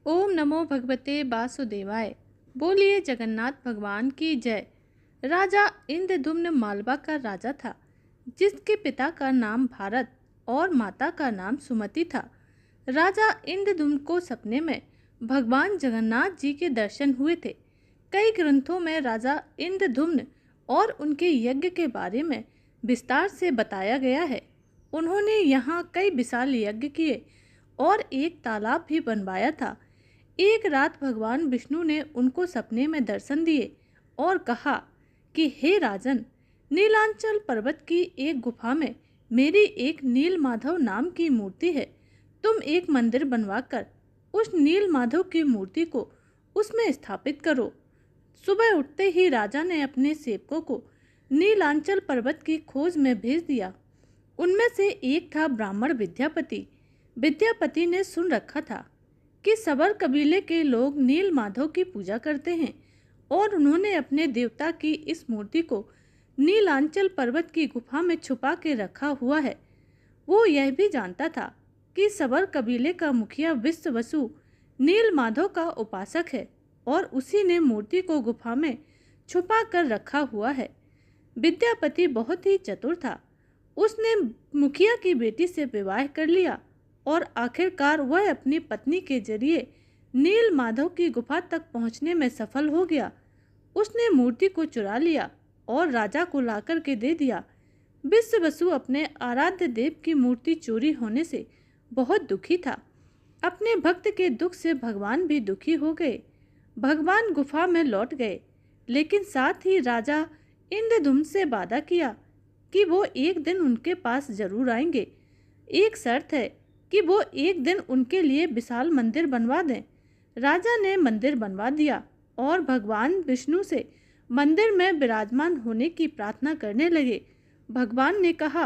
ओम नमो भगवते वासुदेवाय। बोलिए जगन्नाथ भगवान की जय। राजा इंद्रदुम्न मालवा का राजा था, जिसके पिता का नाम भारत और माता का नाम सुमति था। राजा इंद्रदुम्न को सपने में भगवान जगन्नाथ जी के दर्शन हुए थे। कई ग्रंथों में राजा इंद्रदुम्न और उनके यज्ञ के बारे में विस्तार से बताया गया है। उन्होंने यहाँ कई विशाल यज्ञ किए और एक तालाब भी बनवाया था। एक रात भगवान विष्णु ने उनको सपने में दर्शन दिए और कहा कि हे राजन, नीलांचल पर्वत की एक गुफा में मेरी एक नील माधव नाम की मूर्ति है। तुम एक मंदिर बनवाकर उस नील माधव की मूर्ति को उसमें स्थापित करो। सुबह उठते ही राजा ने अपने सेवकों को नीलांचल पर्वत की खोज में भेज दिया। उनमें से एक था ब्राह्मण विद्यापति। विद्यापति ने सुन रखा था कि सबर कबीले के लोग नील माधव की पूजा करते हैं और उन्होंने अपने देवता की इस मूर्ति को नीलांचल पर्वत की गुफा में छुपा के रखा हुआ है। वो यह भी जानता था कि सबर कबीले का मुखिया विश्ववसु नील माधव का उपासक है और उसी ने मूर्ति को गुफा में छुपा कर रखा हुआ है। विद्यापति बहुत ही चतुर था। उसने मुखिया की बेटी से विवाह कर लिया और आखिरकार वह अपनी पत्नी के जरिए नील माधव की गुफा तक पहुंचने में सफल हो गया। उसने मूर्ति को चुरा लिया और राजा को लाकर के दे दिया। विश्ववसु अपने आराध्य देव की मूर्ति चोरी होने से बहुत दुखी था। अपने भक्त के दुख से भगवान भी दुखी हो गए। भगवान गुफा में लौट गए, लेकिन साथ ही राजा इंद्रदुम्न से वादा किया कि वो एक दिन उनके पास जरूर आएंगे। एक शर्त है कि वो एक दिन उनके लिए विशाल मंदिर बनवा दें। राजा ने मंदिर बनवा दिया और भगवान विष्णु से मंदिर में विराजमान होने की प्रार्थना करने लगे। भगवान ने कहा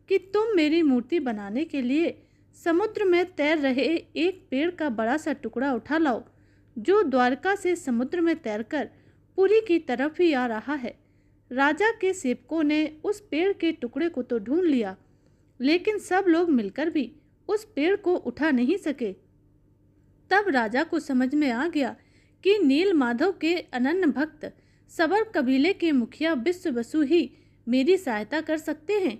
कि तुम मेरी मूर्ति बनाने के लिए समुद्र में तैर रहे एक पेड़ का बड़ा सा टुकड़ा उठा लाओ, जो द्वारका से समुद्र में तैरकर पुरी की तरफ ही आ रहा है। राजा के सेवकों ने उस पेड़ के टुकड़े को तो ढूंढ लिया, लेकिन सब लोग मिलकर भी उस पेड़ को उठा नहीं सके। तब राजा को समझ में आ गया कि नील माधव के अनन्य भक्त सबर कबीले के मुखिया विश्ववसु ही मेरी सहायता कर सकते हैं।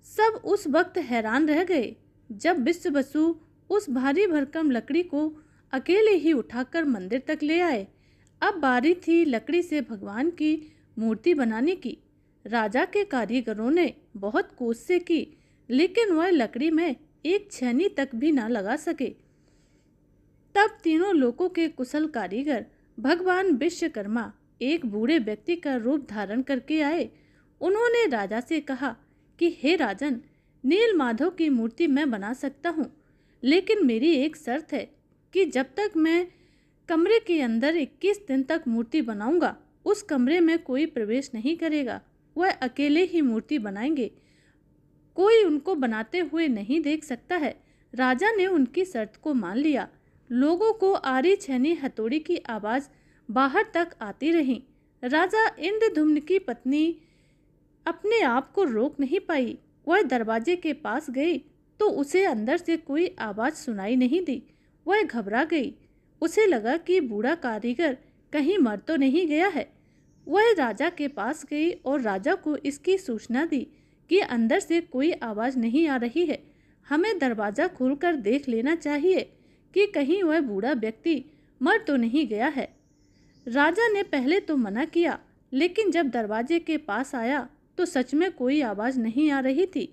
सब उस वक्त हैरान रह गए जब विश्ववसु उस भारी भरकम लकड़ी को अकेले ही उठाकर मंदिर तक ले आए। अब बारी थी लकड़ी से भगवान की मूर्ति बनाने की। राजा के कारीगरों ने बहुत कोशिश की, लेकिन वह लकड़ी में एक छेनी तक भी ना लगा सके। तब तीनों लोगों के कुशल कारीगर भगवान विश्वकर्मा एक बूढ़े व्यक्ति का रूप धारण करके आए। उन्होंने राजा से कहा कि हे राजन, नील माधव की मूर्ति मैं बना सकता हूँ, लेकिन मेरी एक शर्त है कि जब तक मैं कमरे के अंदर 21 दिन तक मूर्ति बनाऊंगा, उस कमरे में कोई प्रवेश नहीं करेगा। वह अकेले ही मूर्ति बनाएंगे, कोई उनको बनाते हुए नहीं देख सकता है। राजा ने उनकी शर्त को मान लिया। लोगों को आरी छेनी हथौड़ी की आवाज़ बाहर तक आती रही। राजा इंद्रदुम्न की पत्नी अपने आप को रोक नहीं पाई। वह दरवाजे के पास गई तो उसे अंदर से कोई आवाज़ सुनाई नहीं दी। वह घबरा गई। उसे लगा कि बूढ़ा कारीगर कहीं मर तो नहीं गया है। वह राजा के पास गई और राजा को इसकी सूचना दी कि अंदर से कोई आवाज़ नहीं आ रही है। हमें दरवाज़ा खोलकर देख लेना चाहिए कि कहीं वह बूढ़ा व्यक्ति मर तो नहीं गया है। राजा ने पहले तो मना किया, लेकिन जब दरवाजे के पास आया तो सच में कोई आवाज़ नहीं आ रही थी।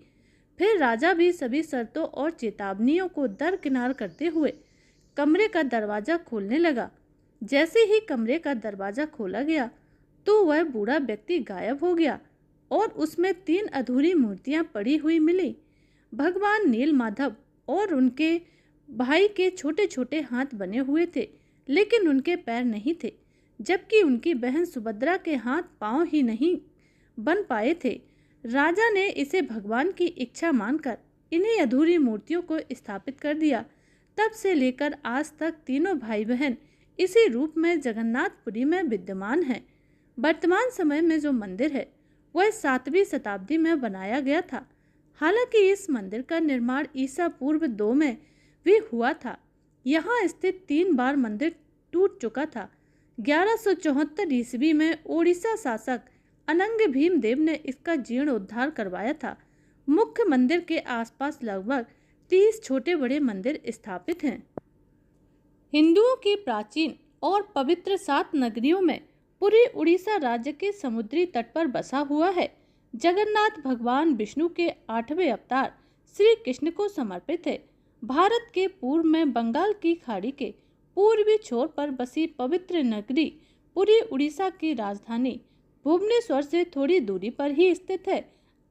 फिर राजा भी सभी शर्तों और चेतावनियों को दरकिनार करते हुए कमरे का दरवाज़ा खोलने लगा। जैसे ही कमरे का दरवाज़ा खोला गया तो वह बूढ़ा व्यक्ति गायब हो गया और उसमें 3 अधूरी मूर्तियां पड़ी हुई मिली। भगवान नील माधव और उनके भाई के छोटे छोटे हाथ बने हुए थे, लेकिन उनके पैर नहीं थे, जबकि उनकी बहन सुभद्रा के हाथ पांव ही नहीं बन पाए थे। राजा ने इसे भगवान की इच्छा मानकर इन्हीं अधूरी मूर्तियों को स्थापित कर दिया। तब से लेकर आज तक तीनों भाई बहन इसी रूप में जगन्नाथपुरी में विद्यमान हैं। वर्तमान समय में जो मंदिर है वह 7वीं शताब्दी में बनाया गया था। हालांकि इस मंदिर का निर्माण ईसा पूर्व 2 में भी हुआ था। यहाँ स्थित 3 बार मंदिर टूट चुका था। 1174 ईस्वी में ओडिशा शासक अनंग भीमदेव ने इसका जीर्णोद्धार करवाया था। मुख्य मंदिर के आसपास लगभग 30 छोटे बड़े मंदिर स्थापित हैं। हिंदुओं की प्राचीन और पवित्र 7 नगरियों में पूरी उड़ीसा राज्य के समुद्री तट पर बसा हुआ है। जगन्नाथ भगवान विष्णु के 8वें अवतार श्री कृष्ण को समर्पित है। भारत के पूर्व में बंगाल की खाड़ी के पूर्वी छोर पर बसी पवित्र नगरी पूरी उड़ीसा की राजधानी भुवनेश्वर से थोड़ी दूरी पर ही स्थित है।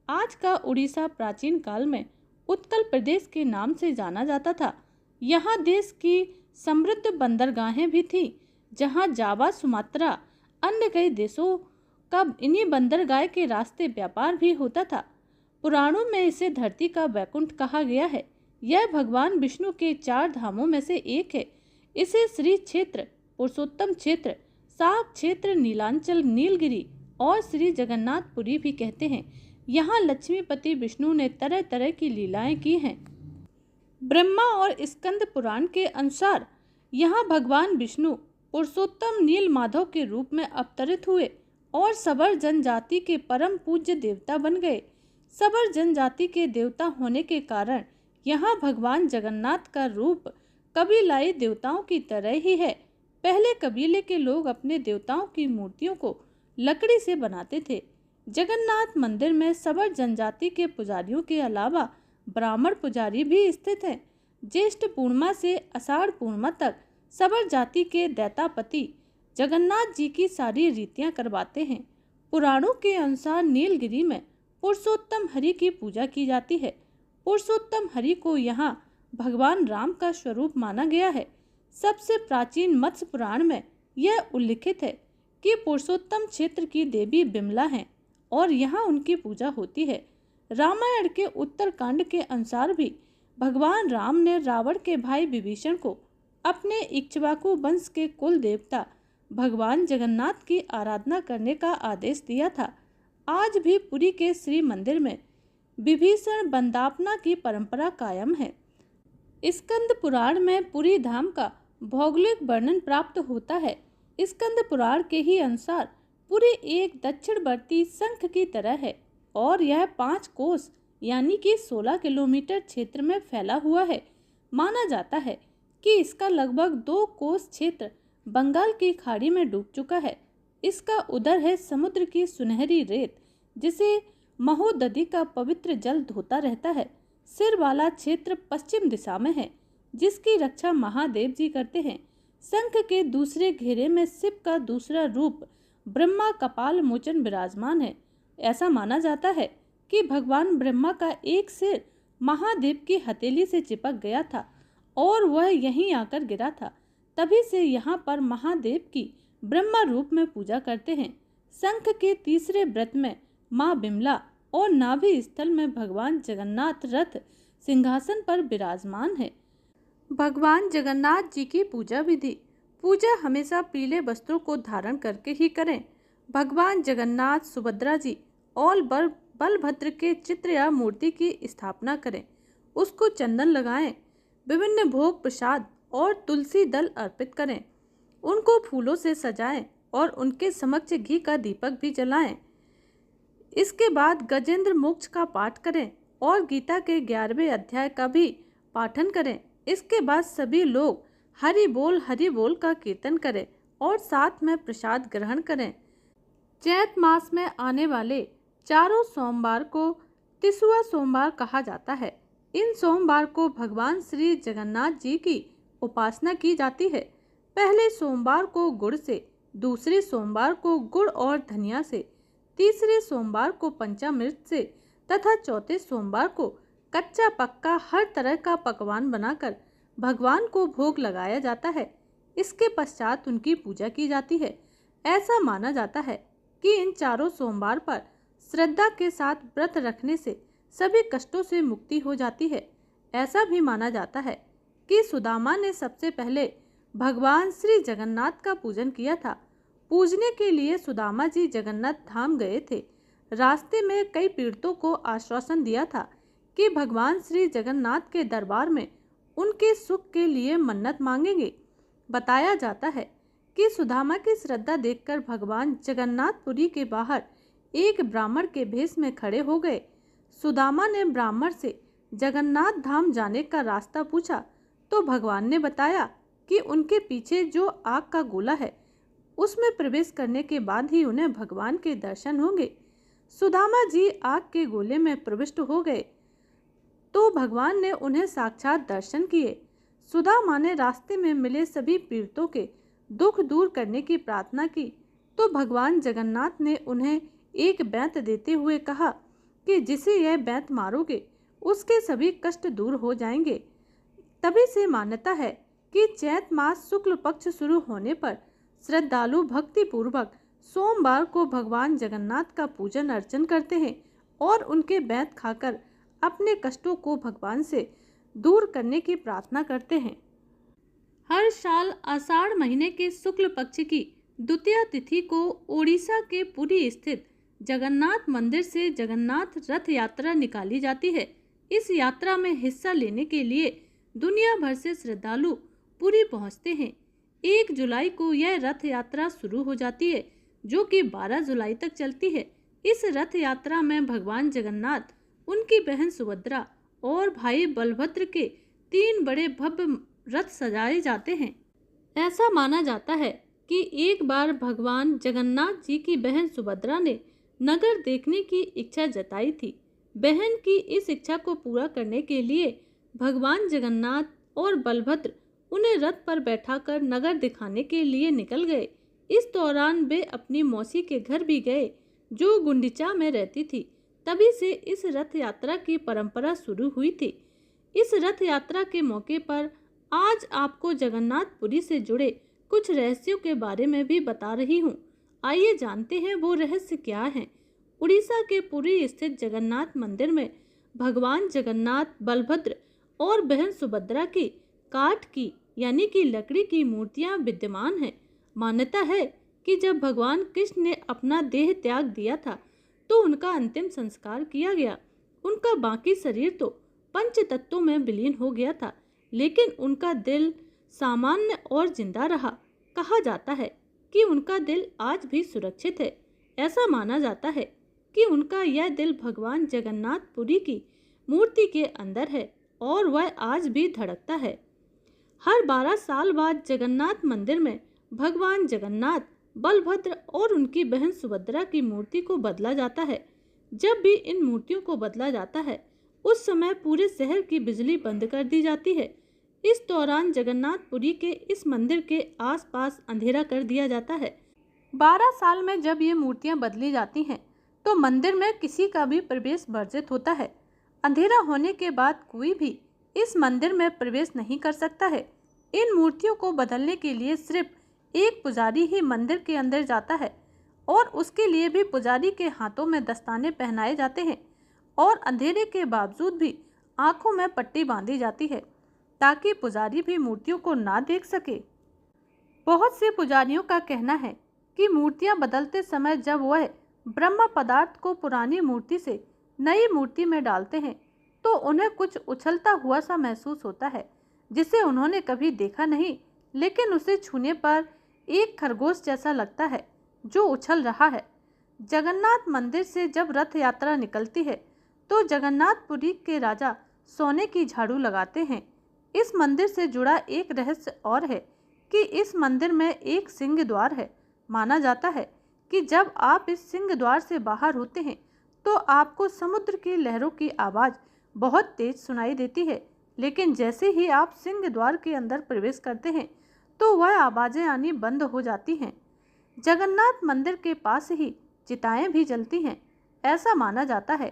आज का उड़ीसा प्राचीन काल में उत्कल प्रदेश के नाम से जाना जाता था। यहाँ देश की समृद्ध बंदरगाहें भी थीं, जहाँ जावा, सुमात्रा, अन्य कई देशों का इन्हीं बंदरगाह के रास्ते व्यापार भी होता था। पुराणों में इसे धरती का वैकुंठ कहा गया है। यह भगवान विष्णु के 4 धामों में से एक है। इसे श्री क्षेत्र, पुरुषोत्तम क्षेत्र, शाक क्षेत्र, नीलांचल, नीलगिरी और श्री जगन्नाथपुरी भी कहते हैं। यहाँ लक्ष्मीपति विष्णु ने तरह तरह की लीलाएं की हैं। ब्रह्मा और स्कंद पुराण के अनुसार यहाँ भगवान विष्णु पुरुषोत्तम नील माधव के रूप में अवतरित हुए और सबर जनजाति के परम पूज्य देवता बन गए। सबर जनजाति के देवता होने के कारण यहाँ भगवान जगन्नाथ का रूप कबीलाई देवताओं की तरह ही है। पहले कबीले के लोग अपने देवताओं की मूर्तियों को लकड़ी से बनाते थे। जगन्नाथ मंदिर में सबर जनजाति के पुजारियों के अलावा ब्राह्मण पुजारी भी स्थित हैं। ज्येष्ठ पूर्णिमा से आषाढ़ पूर्णिमा तक सबर जाति के दैतापति जगन्नाथ जी की सारी रीतियां करवाते हैं। पुराणों के अनुसार नीलगिरी में पुरुषोत्तम हरि की पूजा की जाती है। पुरुषोत्तम हरि को यहाँ भगवान राम का स्वरूप माना गया है। सबसे प्राचीन मत्स्य पुराण में यह उल्लिखित है कि पुरुषोत्तम क्षेत्र की देवी बिमला हैं और यहाँ उनकी पूजा होती है। रामायण के उत्तरकांड के अनुसार भी भगवान राम ने रावण के भाई विभीषण को अपने इक्ष्वाकु वंश के कुल देवता भगवान जगन्नाथ की आराधना करने का आदेश दिया था। आज भी पुरी के श्री मंदिर में विभीषण वंदापना की परंपरा कायम है। स्कंद पुराण में पुरी धाम का भौगोलिक वर्णन प्राप्त होता है। स्कंद पुराण के ही अनुसार पुरी एक दक्षिणवर्ती शंख की तरह है और यह 5 कोस यानी कि 16 किलोमीटर क्षेत्र में फैला हुआ है। माना जाता है कि इसका लगभग 2 कोस क्षेत्र बंगाल की खाड़ी में डूब चुका है। इसका उदर है समुद्र की सुनहरी रेत, जिसे महोदधि का पवित्र जल धोता रहता है। सिर वाला क्षेत्र पश्चिम दिशा में है, जिसकी रक्षा महादेव जी करते हैं। शंख के दूसरे घेरे में शिव का दूसरा रूप ब्रह्मा कपाल मोचन विराजमान है। ऐसा माना जाता है कि भगवान ब्रह्मा का एक सिर महादेव की हथेली से चिपक गया था और वह यहीं आकर गिरा था। तभी से यहाँ पर महादेव की ब्रह्मा रूप में पूजा करते हैं। शंख के तीसरे व्रत में माँ बिमला और नाभि स्थल में भगवान जगन्नाथ रथ सिंहासन पर विराजमान है। भगवान जगन्नाथ जी की पूजा विधि। पूजा हमेशा पीले वस्त्रों को धारण करके ही करें। भगवान जगन्नाथ, सुभद्रा जी और बलभद्र के चित्र या मूर्ति की स्थापना करें। उसको चंदन लगाएं, विभिन्न भोग प्रसाद और तुलसी दल अर्पित करें। उनको फूलों से सजाएं और उनके समक्ष घी का दीपक भी जलाएं। इसके बाद गजेंद्र मोक्ष का पाठ करें और गीता के 11वें अध्याय का भी पाठन करें। इसके बाद सभी लोग हरि बोल का कीर्तन करें और साथ में प्रसाद ग्रहण करें। चैत मास में आने वाले चारों सोमवार को तिसुआ सोमवार कहा जाता है। इन सोमवार को भगवान श्री जगन्नाथ जी की उपासना की जाती है। पहले सोमवार को गुड़ से, दूसरे सोमवार को गुड़ और धनिया से, तीसरे सोमवार को पंचामृत से तथा चौथे सोमवार को कच्चा पक्का हर तरह का पकवान बनाकर भगवान को भोग लगाया जाता है। इसके पश्चात उनकी पूजा की जाती है। ऐसा माना जाता है कि इन चारों सोमवार पर श्रद्धा के साथ व्रत रखने से सभी कष्टों से मुक्ति हो जाती है। ऐसा भी माना जाता है कि सुदामा ने सबसे पहले भगवान श्री जगन्नाथ का पूजन किया था। पूजने के लिए सुदामा जी जगन्नाथ धाम गए थे। रास्ते में कई पीड़ितों को आश्वासन दिया था कि भगवान श्री जगन्नाथ के दरबार में उनके सुख के लिए मन्नत मांगेंगे। बताया जाता है कि सुदामा की श्रद्धा देखकर भगवान जगन्नाथपुरी के बाहर एक ब्राह्मण के भेष में खड़े हो गए। सुदामा ने ब्राह्मण से जगन्नाथ धाम जाने का रास्ता पूछा तो भगवान ने बताया कि उनके पीछे जो आग का गोला है उसमें प्रवेश करने के बाद ही उन्हें भगवान के दर्शन होंगे। सुदामा जी आग के गोले में प्रविष्ट हो गए तो भगवान ने उन्हें साक्षात दर्शन किए। सुदामा ने रास्ते में मिले सभी पीड़ितों के दुख दूर करने की प्रार्थना की तो भगवान जगन्नाथ ने उन्हें एक बैंत देते हुए कहा कि जिसे यह बैंत मारोगे उसके सभी कष्ट दूर हो जाएंगे। तभी से मान्यता है कि चैत मास शुक्ल पक्ष शुरू होने पर श्रद्धालु भक्ति पूर्वक सोमवार को भगवान जगन्नाथ का पूजन अर्चन करते हैं और उनके बैंत खाकर अपने कष्टों को भगवान से दूर करने की प्रार्थना करते हैं। हर साल आषाढ़ महीने के शुक्ल पक्ष की द्वितीया तिथि को ओडिशा के पुरी स्थित जगन्नाथ मंदिर से जगन्नाथ रथ यात्रा निकाली जाती है। इस यात्रा में हिस्सा लेने के लिए दुनिया भर से श्रद्धालु पुरी पहुंचते हैं। 1 जुलाई को यह रथ यात्रा शुरू हो जाती है जो कि 12 जुलाई तक चलती है। इस रथ यात्रा में भगवान जगन्नाथ, उनकी बहन सुभद्रा और भाई बलभद्र के 3 बड़े भव्य रथ सजाए जाते हैं। ऐसा माना जाता है कि एक बार भगवान जगन्नाथ जी की बहन सुभद्रा ने नगर देखने की इच्छा जताई थी। बहन की इस इच्छा को पूरा करने के लिए भगवान जगन्नाथ और बलभद्र उन्हें रथ पर बैठाकर नगर दिखाने के लिए निकल गए। इस दौरान वे अपनी मौसी के घर भी गए जो गुंडीचा में रहती थी। तभी से इस रथ यात्रा की परंपरा शुरू हुई थी। इस रथ यात्रा के मौके पर आज आपको जगन्नाथपुरी से जुड़े कुछ रहस्यों के बारे में भी बता रही हूँ। आइए जानते हैं वो रहस्य क्या हैं। उड़ीसा के पुरी स्थित जगन्नाथ मंदिर में भगवान जगन्नाथ, बलभद्र और बहन सुभद्रा की काठ की यानी कि लकड़ी की मूर्तियां विद्यमान हैं। मान्यता है कि जब भगवान कृष्ण ने अपना देह त्याग दिया था तो उनका अंतिम संस्कार किया गया। उनका बाकी शरीर तो पंच तत्वों में विलीन हो गया था, लेकिन उनका दिल सामान्य और जिंदा रहा। कहा जाता है कि उनका दिल आज भी सुरक्षित है। ऐसा माना जाता है कि उनका यह दिल भगवान जगन्नाथपुरी की मूर्ति के अंदर है और वह आज भी धड़कता है। हर 12 साल बाद जगन्नाथ मंदिर में भगवान जगन्नाथ, बलभद्र और उनकी बहन सुभद्रा की मूर्ति को बदला जाता है। जब भी इन मूर्तियों को बदला जाता है उस समय पूरे शहर की बिजली बंद कर दी जाती है। इस दौरान जगन्नाथपुरी के इस मंदिर के आसपास अंधेरा कर दिया जाता है। 12 साल में जब ये मूर्तियां बदली जाती हैं तो मंदिर में किसी का भी प्रवेश वर्जित होता है। अंधेरा होने के बाद कोई भी इस मंदिर में प्रवेश नहीं कर सकता है। इन मूर्तियों को बदलने के लिए सिर्फ एक पुजारी ही मंदिर के अंदर जाता है और उसके लिए भी पुजारी के हाथों में दस्ताने पहनाए जाते हैं और अंधेरे के बावजूद भी आंखों में पट्टी बांधी जाती है ताकि पुजारी भी मूर्तियों को ना देख सके। बहुत से पुजारियों का कहना है कि मूर्तियां बदलते समय जब वह ब्रह्म पदार्थ को पुरानी मूर्ति से नई मूर्ति में डालते हैं तो उन्हें कुछ उछलता हुआ सा महसूस होता है जिसे उन्होंने कभी देखा नहीं, लेकिन उसे छूने पर एक खरगोश जैसा लगता है जो उछल रहा है। जगन्नाथ मंदिर से जब रथ यात्रा निकलती है तो जगन्नाथपुरी के राजा सोने की झाड़ू लगाते हैं। इस मंदिर से जुड़ा एक रहस्य और है कि इस मंदिर में एक सिंह द्वार है। माना जाता है कि जब आप इस सिंह द्वार से बाहर होते हैं तो आपको समुद्र की लहरों की आवाज़ बहुत तेज सुनाई देती है, लेकिन जैसे ही आप सिंह द्वार के अंदर प्रवेश करते हैं तो वह आवाज़ें आनी बंद हो जाती हैं। जगन्नाथ मंदिर के पास ही चिताएं भी जलती हैं। ऐसा माना जाता है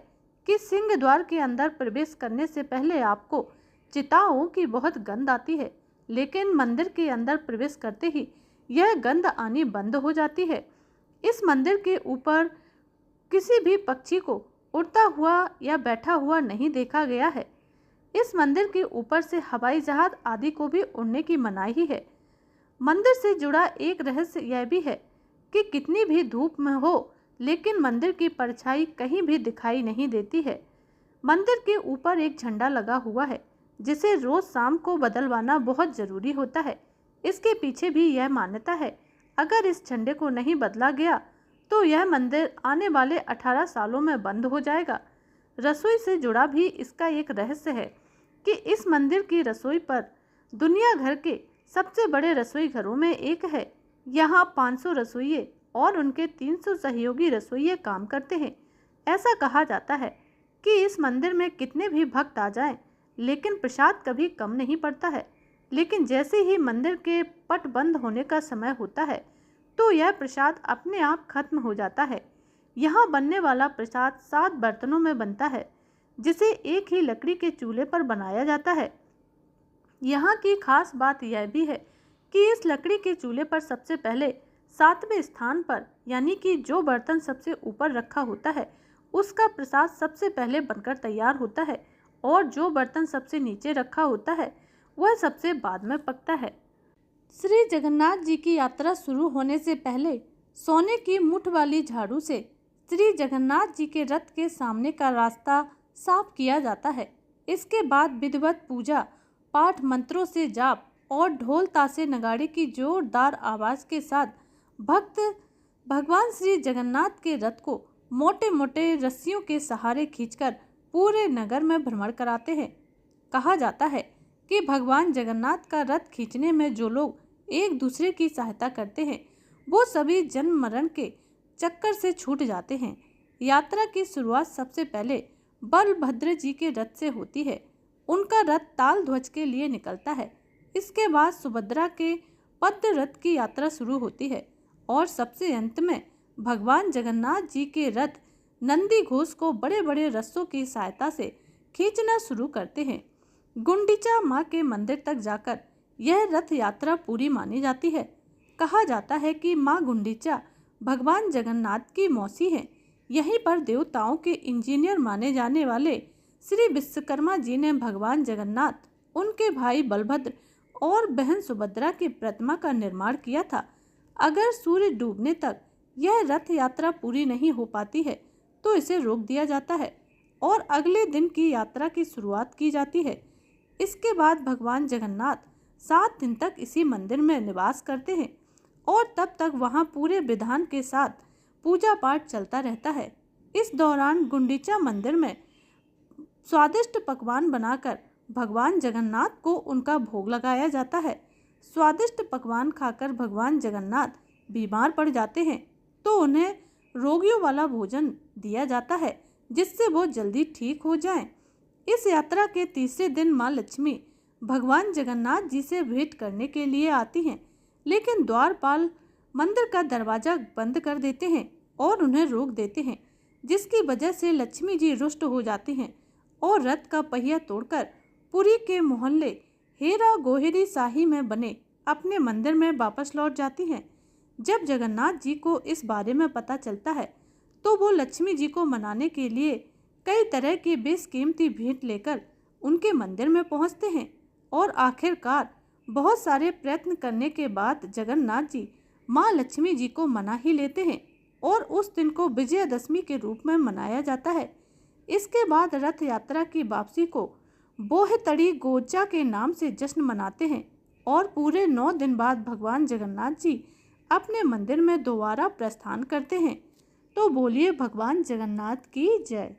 कि सिंह द्वार के अंदर प्रवेश करने से पहले आपको चिताओं की बहुत गंध आती है, लेकिन मंदिर के अंदर प्रवेश करते ही यह गंध आनी बंद हो जाती है। इस मंदिर के ऊपर किसी भी पक्षी को उड़ता हुआ या बैठा हुआ नहीं देखा गया है। इस मंदिर के ऊपर से हवाई जहाज आदि को भी उड़ने की मनाही है। मंदिर से जुड़ा एक रहस्य यह भी है कि कितनी भी धूप में हो लेकिन मंदिर की परछाई कहीं भी दिखाई नहीं देती है। मंदिर के ऊपर एक झंडा लगा हुआ है जिसे रोज शाम को बदलवाना बहुत जरूरी होता है। इसके पीछे भी यह मान्यता है, अगर इस झंडे को नहीं बदला गया तो यह मंदिर आने वाले 18 सालों में बंद हो जाएगा। रसोई से जुड़ा भी इसका एक रहस्य है कि इस मंदिर की रसोई पर दुनिया भर के सबसे बड़े रसोई घरों में एक है। यहाँ 500 रसोइये और उनके 300 सहयोगी रसोइये काम करते हैं। ऐसा कहा जाता है कि इस मंदिर में कितने भी भक्त आ जाएं, लेकिन प्रसाद कभी कम नहीं पड़ता है। लेकिन जैसे ही मंदिर के पट बंद होने का समय होता है तो यह प्रसाद अपने आप खत्म हो जाता है। यहाँ बनने वाला प्रसाद 7 बर्तनों में बनता है, जिसे एक ही लकड़ी के चूल्हे पर बनाया जाता है। यहाँ की खास बात यह भी है कि इस लकड़ी के चूल्हे पर सबसे पहले 7वें स्थान पर, यानी कि जो बर्तन सबसे ऊपर रखा होता है उसका प्रसाद सबसे पहले बनकर तैयार होता है, और जो बर्तन सबसे नीचे रखा होता है वह सबसे बाद में पकता है। श्री जगन्नाथ जी की यात्रा शुरू होने से पहले सोने की मुठ वाली झाड़ू से श्री जगन्नाथ जी के रथ के सामने का रास्ता साफ किया जाता है। इसके बाद विधिवत पूजा पाठ, मंत्रों से जाप और ढोल ताशे नगाड़े की जोरदार आवाज़ के साथ भक्त भगवान श्री जगन्नाथ के रथ को मोटे मोटे रस्सियों के सहारे खींचकर पूरे नगर में भ्रमण कराते हैं। कहा जाता है कि भगवान जगन्नाथ का रथ खींचने में जो लोग एक दूसरे की सहायता करते हैं वो सभी जन्म मरण के चक्कर से छूट जाते हैं। यात्रा की शुरुआत सबसे पहले बलभद्र जी के रथ से होती है। उनका रथ ताल ध्वज के लिए निकलता है। इसके बाद सुभद्रा के पद्म रथ की यात्रा शुरू होती है और सबसे अंत में भगवान जगन्नाथ जी के रथ नंदी घोष को बड़े बड़े रस्सों की सहायता से खींचना शुरू करते हैं। गुंडीचा माँ के मंदिर तक जाकर यह रथ यात्रा पूरी मानी जाती है। कहा जाता है कि माँ गुंडीचा भगवान जगन्नाथ की मौसी हैं। यहीं पर देवताओं के इंजीनियर माने जाने वाले श्री विश्वकर्मा जी ने भगवान जगन्नाथ, उनके भाई बलभद्र और बहन सुभद्रा की प्रतिमा का निर्माण किया था। अगर सूर्य डूबने तक यह रथ यात्रा पूरी नहीं हो पाती है तो इसे रोक दिया जाता है और अगले दिन की यात्रा की शुरुआत की जाती है। इसके बाद भगवान जगन्नाथ 7 दिन तक इसी मंदिर में निवास करते हैं और तब तक वहाँ पूरे विधान के साथ पूजा पाठ चलता रहता है। इस दौरान गुंडीचा मंदिर में स्वादिष्ट पकवान बनाकर भगवान जगन्नाथ को उनका भोग लगाया जाता है। स्वादिष्ट पकवान खाकर भगवान जगन्नाथ बीमार पड़ जाते हैं तो उन्हें रोगियों वाला भोजन दिया जाता है, जिससे वो जल्दी ठीक हो जाएं। इस यात्रा के तीसरे दिन माँ लक्ष्मी भगवान जगन्नाथ जी से भेंट करने के लिए आती हैं, लेकिन द्वारपाल मंदिर का दरवाजा बंद कर देते हैं और उन्हें रोक देते हैं, जिसकी वजह से लक्ष्मी जी रुष्ट हो जाती हैं और रथ का पहिया तोड़कर पुरी के मोहल्ले हेरा गोहेरी शाही में बने अपने मंदिर में वापस लौट जाती हैं। जब जगन्नाथ जी को इस बारे में पता चलता है तो वो लक्ष्मी जी को मनाने के लिए कई तरह की बेशकीमती भेंट लेकर उनके मंदिर में पहुंचते हैं और आखिरकार बहुत सारे प्रयत्न करने के बाद जगन्नाथ जी माँ लक्ष्मी जी को मना ही लेते हैं और उस दिन को विजयदशमी के रूप में मनाया जाता है। इसके बाद रथ यात्रा की वापसी को बोहतड़ी गोचा के नाम से जश्न मनाते हैं और पूरे 9 दिन बाद भगवान जगन्नाथ जी अपने मंदिर में दोबारा प्रस्थान करते हैं। तो बोलिए भगवान जगन्नाथ की जय।